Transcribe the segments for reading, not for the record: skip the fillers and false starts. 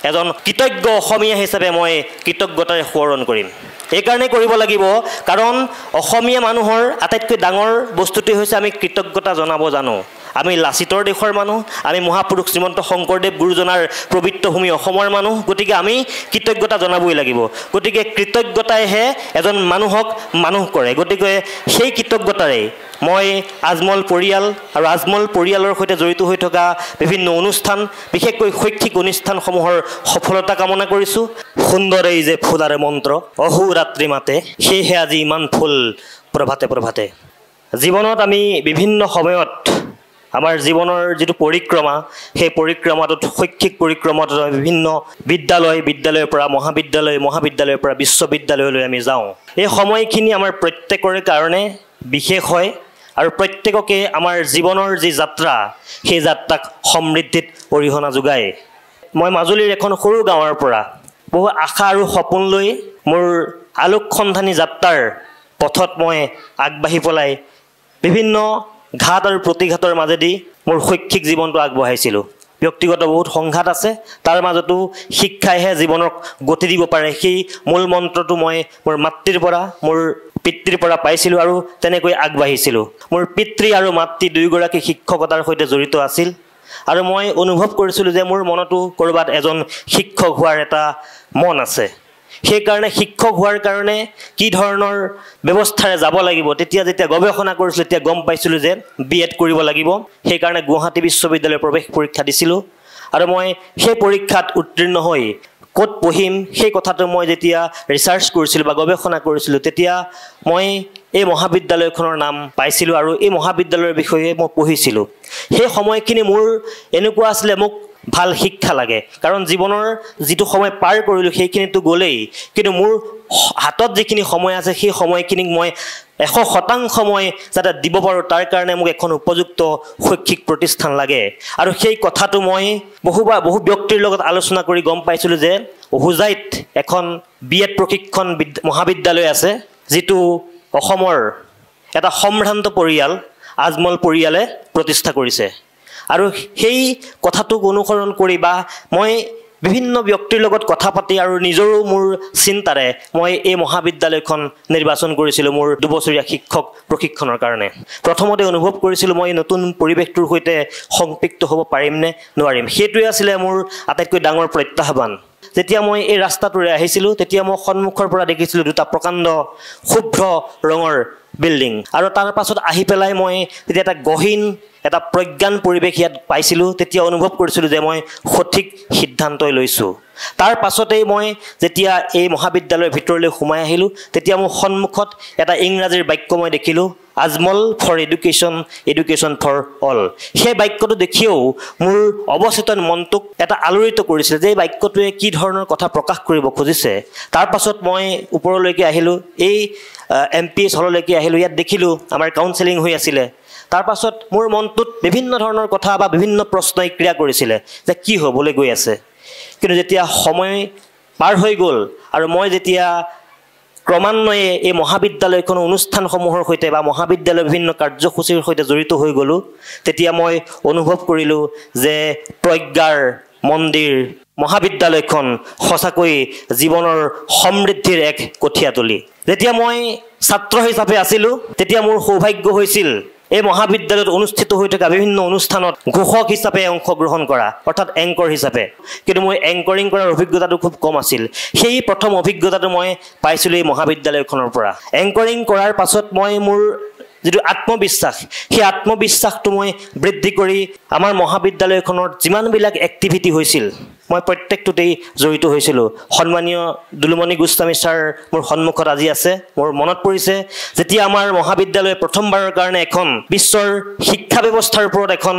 এজন কৃতজ্ঞ অসমীয়া হিচাপে মই কৃতজ্ঞতাৰে সোঁৱৰণ কৰিম। এইকাৰণে কৰিব লাগিব কাৰণ অসমীয়া মানুহৰ আটাইতকৈ ডাঙৰ বস্তুটোৱেই হৈছে আমি কৃতজ্ঞতা জনাব জানো। আমি লাচিতৰ দেশৰ মানুহ, আমি মহাপুৰুষ শ্ৰীমন্ত শংকৰদেৱ গুৰুজনাৰ পবিত্ৰ ভূমি অসমৰ মানুহ, গতিকে আমি কৃতজ্ঞতা জনাবই লাগিব। গতিকে কৃতজ্ঞতাইহে এজন মানুহক মানুহ কৰে। গতিকে সেই কৃতজ্ঞতাৰে মই আজমল পৰিয়াল আৰু আজমল পৰিয়ালৰ সৈতে জড়িত হৈ থকা বিভিন্ন অনুষ্ঠান, বিশেষকৈ শৈক্ষিক অনুষ্ঠানসমূহৰ সফলতা কামনা কৰিছোঁ। সুন্দৰ এই যে ফুলাৰে মন্ত্ৰ অহো ৰাত্ৰি মাতে, সেয়েহে আজি ইমান ফুল প্ৰভাতে প্ৰভাতে। জীৱনত আমি বিভিন্ন সময়ত আমাৰ জীৱনৰ যিটো পৰিক্ৰমা, সেই পৰিক্ৰমাটোত শৈক্ষিক পৰিক্ৰমাটোত বিভিন্ন বিদ্যালয়ৰ পৰা মহাবিদ্যালয়, মহাবিদ্যালয়ৰ পৰা বিশ্ববিদ্যালয়লৈ আমি যাওঁ। এই সময়খিনি আমাৰ প্ৰত্যেকৰে কাৰণে বিশেষ হয় আৰু প্ৰত্যেককে আমাৰ জীৱনৰ যি যাত্ৰা, সেই যাত্ৰাক সমৃদ্ধিত অৰিহণা যোগায়। মই মাজুলীৰ এখন সৰু গাঁৱৰ পৰা বহু আশা আৰু সপোন লৈ মোৰ আলোকসন্ধানী যাত্ৰাৰ পথত মই আগবাঢ়ি পেলাই বিভিন্ন ঘাট আৰু প্ৰতিঘাতৰ মাজেদি মোৰ শৈক্ষিক জীৱনটো আগবঢ়াইছিলোঁ। ব্যক্তিগত বহুত সংঘাত আছে, তাৰ মাজতো শিক্ষাইহে জীৱনক গতি দিব পাৰে, সেই মূল মন্ত্ৰটো মই মোৰ মাতৃৰ পৰা মোৰ পিতৃৰ পৰা পাইছিলোঁ আৰু তেনেকৈ আগবাঢ়িছিলোঁ। মোৰ পিতৃ আৰু মাতৃ দুয়োগৰাকী শিক্ষকতাৰ সৈতে জড়িত আছিল আৰু মই অনুভৱ কৰিছিলোঁ যে মোৰ মনতো ক'ৰবাত এজন শিক্ষক হোৱাৰ এটা মন আছে। সেইকাৰণে শিক্ষক হোৱাৰ কাৰণে কি ধৰণৰ ব্যৱস্থাৰে যাব লাগিব, যেতিয়া গৱেষণা কৰিছিলোঁ তেতিয়া গম পাইছিলোঁ যে BEd কৰিব লাগিব। সেইকাৰণে গুৱাহাটী বিশ্ববিদ্যালয়ৰ প্ৰৱেশ পৰীক্ষা দিছিলোঁ আৰু মই সেই পৰীক্ষাত উত্তীৰ্ণ হৈ ক'ত পঢ়িম সেই কথাটো মই যেতিয়া ৰিচাৰ্চ কৰিছিলোঁ বা গৱেষণা কৰিছিলোঁ, তেতিয়া মই এই মহাবিদ্যালয়খনৰ নাম পাইছিলোঁ আৰু এই মহাবিদ্যালয়ৰ বিষয়ে মই পঢ়িছিলোঁ। সেই সময়খিনি মোৰ এনেকুৱা আছিলে, মোক ভাল শিক্ষা লাগে, কাৰণ জীৱনৰ যিটো সময় পাৰ কৰিলোঁ সেইখিনিতো গ'লেই, কিন্তু মোৰ হাতত যিখিনি সময় আছে সেই সময়খিনিক মই 100% মই যাতে দিব পাৰোঁ, তাৰ কাৰণে মোক এখন উপযুক্ত শৈক্ষিক প্ৰতিষ্ঠান লাগে। আৰু সেই কথাটো মই বহু ব্যক্তিৰ লগত আলোচনা কৰি গম পাইছিলোঁ যে হোজাইত এখন BEd প্ৰশিক্ষণ মহাবিদ্যালয় আছে, যিটো অসমৰ এটা সম্ভ্ৰান্ত পৰিয়াল আজমল পৰিয়ালে প্ৰতিষ্ঠা কৰিছে। আৰু সেই কথাটোক অনুসৰণ কৰি বা মই বিভিন্ন ব্যক্তিৰ লগত কথা পাতি আৰু নিজৰো মোৰ চিন্তাৰে মই এই মহাবিদ্যালয়খন নিৰ্বাচন কৰিছিলোঁ মোৰ 2 বছৰীয়া শিক্ষক প্ৰশিক্ষণৰ কাৰণে। প্ৰথমতে অনুভৱ কৰিছিলোঁ মই নতুন পৰিৱেশটোৰ সৈতে সংপৃক্ত হ'ব পাৰিমনে নোৱাৰিম, সেইটোৱে আছিলে মোৰ আটাইতকৈ ডাঙৰ প্ৰত্যাহ্বান। যেতিয়া মই এই ৰাস্তাটোৰে আহিছিলোঁ তেতিয়া মই সন্মুখৰ পৰা দেখিছিলোঁ 2টা প্ৰকাণ্ড শুভ্ৰ ৰঙৰ বিল্ডিং, আৰু তাৰ পাছত আহি পেলাই মই যেতিয়া এটা গহীন এটা প্ৰজ্ঞান পৰিৱেশ ইয়াত পাইছিলোঁ, তেতিয়া অনুভৱ কৰিছিলোঁ যে মই সঠিক সিদ্ধান্তই লৈছোঁ। তাৰ পাছতেই মই যেতিয়া এই মহাবিদ্যালয়ৰ ভিতৰলৈ সোমাই আহিলোঁ, তেতিয়া মোৰ সন্মুখত এটা ইংৰাজীৰ বাক্য মই দেখিলোঁ, Ajmal for education, education for all. সেই বাক্যটো দেখিও মোৰ অৱচেতন মনটোক এটা আলোড়িত কৰিছিল যে এই বাক্যটোৱে কি ধৰণৰ কথা প্ৰকাশ কৰিব খুজিছে। তাৰ পাছত মই ওপৰলৈকে আহিলোঁ, এই MPS হললৈকে আহিলোঁ, ইয়াত দেখিলোঁ আমাৰ কাউন্সেলিং হৈ আছিলে। তাৰ পাছত মোৰ মনটোত বিভিন্ন ধৰণৰ কথা বা বিভিন্ন প্ৰশ্নই ক্ৰিয়া কৰিছিলে যে কি হ'বলৈ গৈ আছে। কিন্তু যেতিয়া সময় পাৰ হৈ গ'ল আৰু মই যেতিয়া ক্ৰমান্বয়ে এই মহাবিদ্যালয়খনৰ অনুষ্ঠানসমূহৰ সৈতে বা মহাবিদ্যালয়ৰ বিভিন্ন কাৰ্যসূচীৰ সৈতে জড়িত হৈ গ'লোঁ, তেতিয়া মই অনুভৱ কৰিলোঁ যে প্ৰজ্ঞাৰ মন্দিৰ মহাবিদ্যালয়খন সঁচাকৈ জীৱনৰ সমৃদ্ধিৰ এক কঠীয়াতলী। যেতিয়া মই ছাত্ৰ হিচাপে আছিলোঁ তেতিয়া মোৰ সৌভাগ্য হৈছিল এই মহাবিদ্যালয়ত অনুষ্ঠিত হৈ থকা বিভিন্ন অনুষ্ঠানত ঘোষক হিচাপে অংশগ্ৰহণ কৰা, অৰ্থাৎ এংকৰ হিচাপে। কিন্তু মই এংকৰিং কৰাৰ অভিজ্ঞতাটো খুব কম আছিল। সেই প্ৰথম অভিজ্ঞতাটো মই পাইছিলোঁ এই মহাবিদ্যালয়খনৰ পৰা। এংকৰিং কৰাৰ পাছত মই মোৰ যিটো আত্মবিশ্বাস, সেই আত্মবিশ্বাসটো মই বৃদ্ধি কৰি আমাৰ মহাবিদ্যালয়খনত যিমানবিলাক এক্টিভিটি হৈছিল মই প্ৰত্যেকটোতেই জড়িত হৈছিলোঁ। সন্মানীয় দুলুমণি গোস্বামী ছাৰ মোৰ সন্মুখত আজি আছে। মোৰ মনত পৰিছে যেতিয়া আমাৰ মহাবিদ্যালয়ে প্ৰথমবাৰৰ কাৰণে এখন বিশ্বৰ শিক্ষা ব্যৱস্থাৰ ওপৰত এখন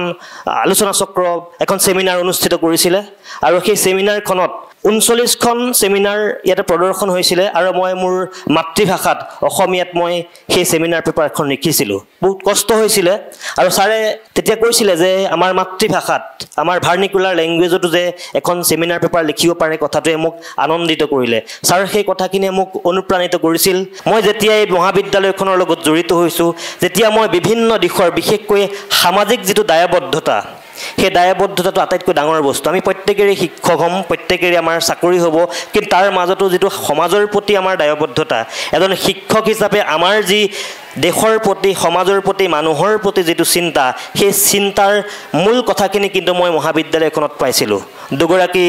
আলোচনা চক্ৰ, এখন ছেমিনাৰ অনুষ্ঠিত কৰিছিলে, আৰু সেই ছেমিনাৰখনত 39খন ছেমিনাৰ ইয়াতে প্ৰদৰ্শন হৈছিলে, আৰু মই মোৰ মাতৃভাষাত অসমীয়াত মই সেই ছেমিনাৰ পেপাৰখন লিখিছিলোঁ। বহুত কষ্ট হৈছিলে, আৰু ছাৰে তেতিয়া কৈছিলে যে আমাৰ মাতৃভাষাত, আমাৰ ভাৰ্নিকুলাৰ লেংগুৱেজতো যে এখন ছেমিনাৰ পেপাৰ লিখিব পাৰে, কথাটোৱে মোক আনন্দিত কৰিলে। ছাৰ সেই কথাখিনিয়ে মোক অনুপ্ৰাণিত কৰিছিল। মই যেতিয়া এই মহাবিদ্যালয়খনৰ লগত জড়িত হৈছোঁ, যেতিয়া মই বিভিন্ন দিশৰ বিশেষকৈ সামাজিক যিটো দায়বদ্ধতা, সেই দায়বদ্ধতাটো আটাইতকৈ ডাঙৰ বস্তু। আমি প্ৰত্যেকেৰে শিক্ষক হ'ম, প্ৰত্যেকেৰে আমাৰ চাকৰি হ'ব, কিন্তু তাৰ মাজতো যিটো সমাজৰ প্ৰতি আমাৰ দায়বদ্ধতা, এজন শিক্ষক হিচাপে আমাৰ যি দেশৰ প্ৰতি, সমাজৰ প্ৰতি, মানুহৰ প্ৰতি যিটো চিন্তা, সেই চিন্তাৰ মূল কথাখিনি কিন্তু মই মহাবিদ্যালয়খনত পাইছিলোঁ। দুগৰাকী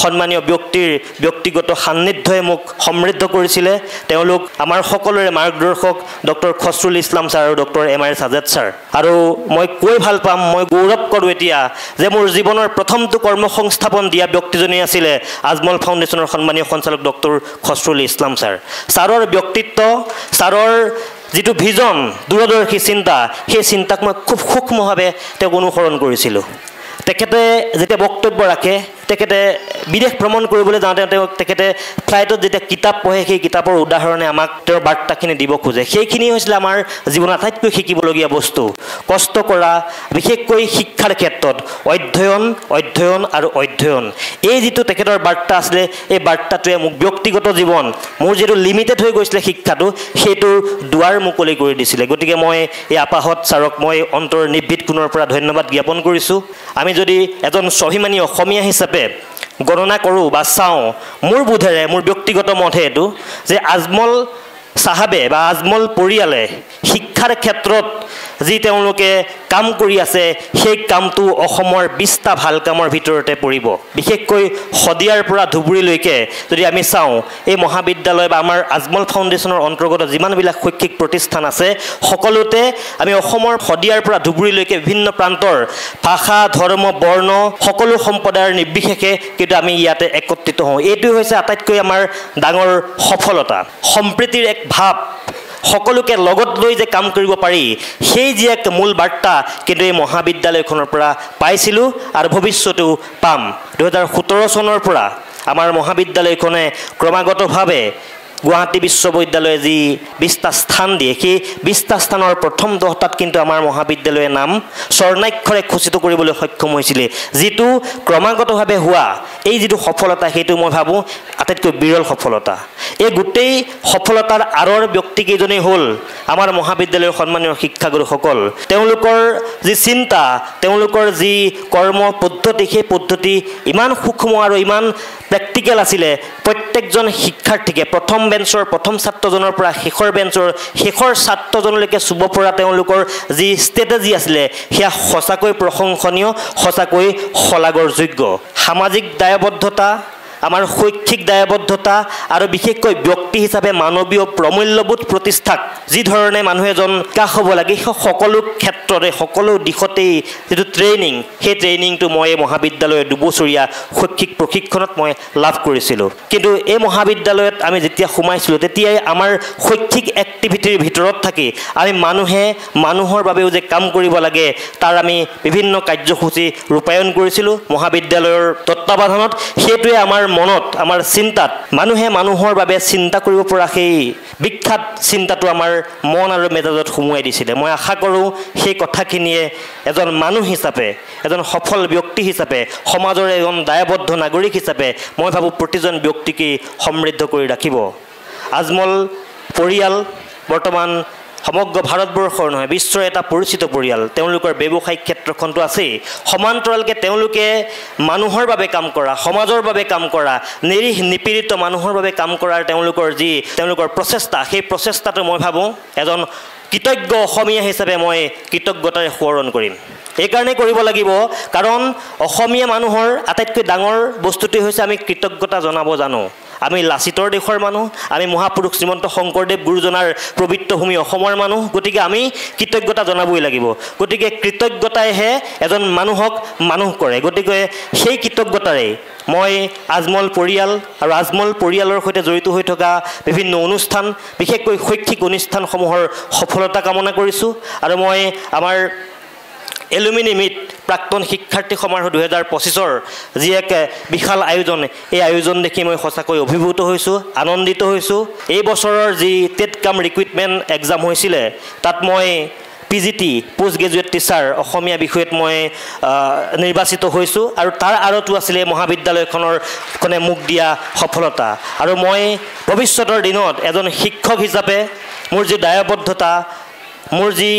সন্মানীয় ব্যক্তিৰ ব্যক্তিগত সান্নিধ্যই মোক সমৃদ্ধ কৰিছিলে। তেওঁলোক আমাৰ সকলোৰে মাৰ্গদৰ্শক ডক্টৰ খছৰুল ইছলাম ছাৰ আৰু ডক্টৰ MR সাজেদ ছাৰ। আৰু মই কৈ ভাল পাম, মই গৌৰৱ কৰোঁ এতিয়া যে মোৰ জীৱনৰ প্ৰথমটো কৰ্মসংস্থাপন দিয়া ব্যক্তিজনেই আছিলে আজমল ফাউণ্ডেশ্যনৰ সন্মানীয় সঞ্চালক ডক্টৰ খছৰুল ইছলাম ছাৰ। ছাৰৰ ব্যক্তিত্ব, ছাৰৰ যিটো ভিজন, দূৰদৰ্শী চিন্তা, সেই চিন্তাক মই খুব সূক্ষ্মভাৱে তেওঁক অনুসৰণ কৰিছিলোঁ। তেখেতে যেতিয়া বক্তব্য ৰাখে, তেখেতে বিদেশ ভ্ৰমণ কৰিবলৈ যাওঁতে তেখেতে ফ্লাইটত যেতিয়া কিতাপ পঢ়ে, সেই কিতাপৰ উদাহৰণে আমাক তেওঁৰ বাৰ্তাখিনি দিব খোজে। সেইখিনি হৈছিলে আমাৰ জীৱনত আটাইতকৈ শিকিবলগীয়া বস্তু। কষ্ট কৰা, বিশেষকৈ শিক্ষাৰ ক্ষেত্ৰত অধ্যয়ন, অধ্যয়ন আৰু অধ্যয়ন, এই যিটো তেখেতৰ বাৰ্তা আছিলে, এই বাৰ্তাটোৱে মোক ব্যক্তিগত জীৱন, মোৰ যিটো লিমিটেড হৈ গৈছিলে শিক্ষাটো, সেইটোৰ দুৱাৰ মুকলি কৰি দিছিলে। গতিকে মই এই আপাহত ছাৰক মই অন্তৰ নিৰ্ভীত কোণৰ পৰা ধন্যবাদ জ্ঞাপন কৰিছোঁ। আমি যদি এজন স্বাভিমানী অসমীয়া হিচাপে গণনা কৰোঁ বা চাওঁ, মোৰ বোধেৰে, মোৰ ব্যক্তিগত মতহে এইটো যে আজমল চাহাবে বা আজমল পৰিয়ালে শিক্ষাৰ ক্ষেত্ৰত যি তেওঁলোকে কাম কৰি আছে, সেই কামটো অসমৰ 20টা ভাল কামৰ ভিতৰতে পৰিব। বিশেষকৈ শদিয়াৰ পৰা ধুবুৰীলৈকে যদি আমি চাওঁ, এই মহাবিদ্যালয় বা আমাৰ আজমল ফাউণ্ডেশ্যনৰ অন্তৰ্গত যিমানবিলাক শৈক্ষিক প্ৰতিষ্ঠান আছে, সকলোতে আমি অসমৰ শদিয়াৰ পৰা ধুবুৰীলৈকে বিভিন্ন প্ৰান্তৰ ভাষা, ধৰ্ম, বৰ্ণ, সকলো সম্প্ৰদায়ৰ নিৰ্বিশেষে কিন্তু আমি ইয়াতে একত্ৰিত হওঁ। এইটোৱে হৈছে আটাইতকৈ আমাৰ ডাঙৰ সফলতা। সম্প্ৰীতিৰ এক ভাৱ, সকলোকে লগত লৈ যে কাম কৰিব পাৰি, সেই যি এক মূল বাৰ্তা কিন্তু এই মহাবিদ্যালয়খনৰ পৰা পাইছিলোঁ আৰু ভৱিষ্যতেও পাম। 2017 চনৰ পৰা আমাৰ মহাবিদ্যালয়খনে ক্ৰমাগতভাৱে গুৱাহাটী বিশ্ববিদ্যালয়ে যি 20টা স্থান দিয়ে, সেই 20টা স্থানৰ প্ৰথম 10টাত কিন্তু আমাৰ মহাবিদ্যালয়ে নাম স্বৰ্ণাক্ষৰে খচিত কৰিবলৈ সক্ষম হৈছিলে। যিটো ক্ৰমাগতভাৱে হোৱা এই যিটো সফলতা, সেইটো মই ভাবোঁ আটাইতকৈ বিৰল সফলতা। এই গোটেই সফলতাৰ আঁৰৰ ব্যক্তিকেইজনেই হ'ল আমাৰ মহাবিদ্যালয়ৰ সন্মানীয় শিক্ষাগুৰুসকল। তেওঁলোকৰ যি চিন্তা, তেওঁলোকৰ যি কৰ্ম পদ্ধতি, সেই পদ্ধতি ইমান সূক্ষ্ম আৰু ইমান প্ৰেক্টিকেল আছিলে। প্ৰত্যেকজন শিক্ষাৰ্থীকে প্ৰথম বেঞ্চৰ প্ৰথম ছাত্ৰজনৰ পৰা শেষৰ বেঞ্চৰ শেষৰ ছাত্ৰজনলৈকে চুব পৰা তেওঁলোকৰ যি ষ্ট্ৰেটেজি আছিলে, সেয়া সঁচাকৈ প্ৰশংসনীয়, সঁচাকৈ শলাগৰ যোগ্য। সামাজিক দায়বদ্ধতা, আমাৰ শৈক্ষিক দায়বদ্ধতা আৰু বিশেষকৈ ব্যক্তি হিচাপে মানৱীয় প্ৰমূল্যবোধ প্ৰতিষ্ঠাক যি ধৰণে মানুহ এজন বিকাশ হ'ব লাগে, সেই সকলো ক্ষেত্ৰতে, সকলো দিশতেই যিটো ট্ৰেইনিং, সেই ট্ৰেইনিংটো মই এই মহাবিদ্যালয়ৰ দুবছৰীয়া শৈক্ষিক প্ৰশিক্ষণত মই লাভ কৰিছিলোঁ। কিন্তু এই মহাবিদ্যালয়ত আমি যেতিয়া সোমাইছিলোঁ, তেতিয়াই আমাৰ শৈক্ষিক এক্টিভিটিৰ ভিতৰত থাকি আমি মানুহৰ বাবেও যে কাম কৰিব লাগে, তাৰ আমি বিভিন্ন কাৰ্যসূচী ৰূপায়ণ কৰিছিলোঁ মহাবিদ্যালয়ৰ তত্বাৱধানত। সেইটোৱে আমাৰ মনত, আমাৰ চিন্তাত, মানুহে মানুহৰ বাবে চিন্তা কৰিব পৰা সেই বিখ্যাত চিন্তাটো আমাৰ মন আৰু মেজাজত সুমুৱাই দিছিলে। মই আশা কৰোঁ সেই কথাখিনিয়ে এজন মানুহ হিচাপে, এজন সফল ব্যক্তি হিচাপে, সমাজৰ এজন দায়বদ্ধ নাগৰিক হিচাপে মই ভাবোঁ প্ৰতিজন ব্যক্তিকেই সমৃদ্ধ কৰি ৰাখিব। আজমল পৰিয়াল বৰ্তমান সমগ্ৰ ভাৰতবৰ্ষৰ নহয়, বিশ্বৰ এটা পৰিচিত পৰিয়াল। তেওঁলোকৰ ব্যৱসায়িক ক্ষেত্ৰখনটো আছেই, সমান্তৰালকৈ তেওঁলোকে মানুহৰ বাবে কাম কৰা, সমাজৰ বাবে কাম কৰা, নিৰীহ নিপীড়িত মানুহৰ বাবে কাম কৰাৰ তেওঁলোকৰ প্ৰচেষ্টা, সেই প্ৰচেষ্টাটো মই ভাবোঁ এজন কৃতজ্ঞ অসমীয়া হিচাপে মই কৃতজ্ঞতাৰে সোঁৱৰণ কৰিম। এইকাৰণে কৰিব লাগিব কাৰণ অসমীয়া মানুহৰ আটাইতকৈ ডাঙৰ বস্তুটোৱে হৈছে আমি কৃতজ্ঞতা জনাব জানো। আমি লাচিতৰ দেশৰ মানুহ, আমি মহাপুৰুষ শ্ৰীমন্ত শংকৰদেৱ গুৰুজনাৰ পবিত্ৰ ভূমি অসমৰ মানুহ। গতিকে আমি কৃতজ্ঞতা জনাবই লাগিব। গতিকে কৃতজ্ঞতাইহে এজন মানুহক মানুহ কৰে। গতিকে সেই কৃতজ্ঞতাৰে মই আজমল পৰিয়াল আৰু আজমল পৰিয়ালৰ সৈতে জড়িত হৈ থকা বিভিন্ন অনুষ্ঠান, বিশেষকৈ শৈক্ষিক অনুষ্ঠানসমূহৰ সফলতা কামনা কৰিছোঁ। আৰু মই আমাৰ এলুমিনি মিট প্ৰাক্তন শিক্ষাৰ্থী সমাৰোহ 2025ৰ যি এক বিশাল আয়োজন, এই আয়োজন দেখি মই সঁচাকৈ অভিভূত হৈছোঁ, আনন্দিত হৈছোঁ। এই বছৰৰ যি টেট কাম ৰিক্ৰুইটমেণ্ট এক্সাম হৈছিলে, তাত মই PGT পোষ্ট গ্ৰেজুৱেট টিচাৰ অসমীয়া বিষয়ত মই নিৰ্বাচিত হৈছোঁ। আৰু তাৰ আঁৰতো আছিলে মহাবিদ্যালয়খনে মোক দিয়া সফলতা। আৰু মই ভৱিষ্যতৰ দিনত এজন শিক্ষক হিচাপে মোৰ যি দায়বদ্ধতা, মোৰ যি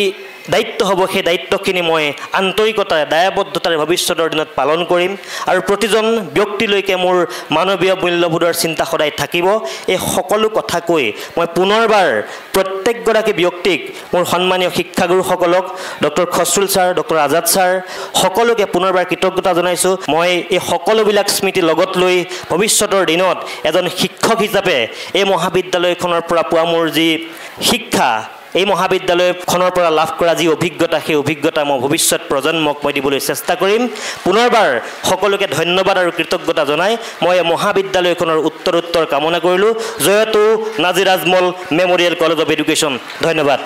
দায়িত্ব হ'ব সেই দায়িত্বখিনি মই আন্তৰিকতাৰে দায়বদ্ধতাৰে ভৱিষ্যতৰ দিনত পালন কৰিম আৰু প্ৰতিজন ব্যক্তিলৈকে মোৰ মানৱীয় মূল্যবোধৰ চিন্তা সদায় থাকিব। এই সকলো কথা কৈ মই পুনৰবাৰ প্ৰত্যেকগৰাকী ব্যক্তিক মোৰ সন্মানীয় শিক্ষাগুৰুসকলক doctor Khasrul sir, doctor Azad sir সকলোকে পুনৰবাৰ কৃতজ্ঞতা জনাইছোঁ। মই এই সকলোবিলাক স্মৃতি লগত লৈ ভৱিষ্যতৰ দিনত এজন শিক্ষক হিচাপে এই মহাবিদ্যালয়খনৰ পৰা পোৱা মোৰ যি শিক্ষা, এই মহাবিদ্যালয়খনৰ পৰা লাভ কৰা যি অভিজ্ঞতা, সেই অভিজ্ঞতা মই ভৱিষ্যত প্ৰজন্মক মই দিবলৈ চেষ্টা কৰিম। পুনৰবাৰ সকলোকে ধন্যবাদ আৰু কৃতজ্ঞতা জনাই মই মহাবিদ্যালয়খনৰ উত্তৰোত্তৰ কামনা কৰিলোঁ। জয়তু Nazir Ajmal memorial college of education. ধন্যবাদ।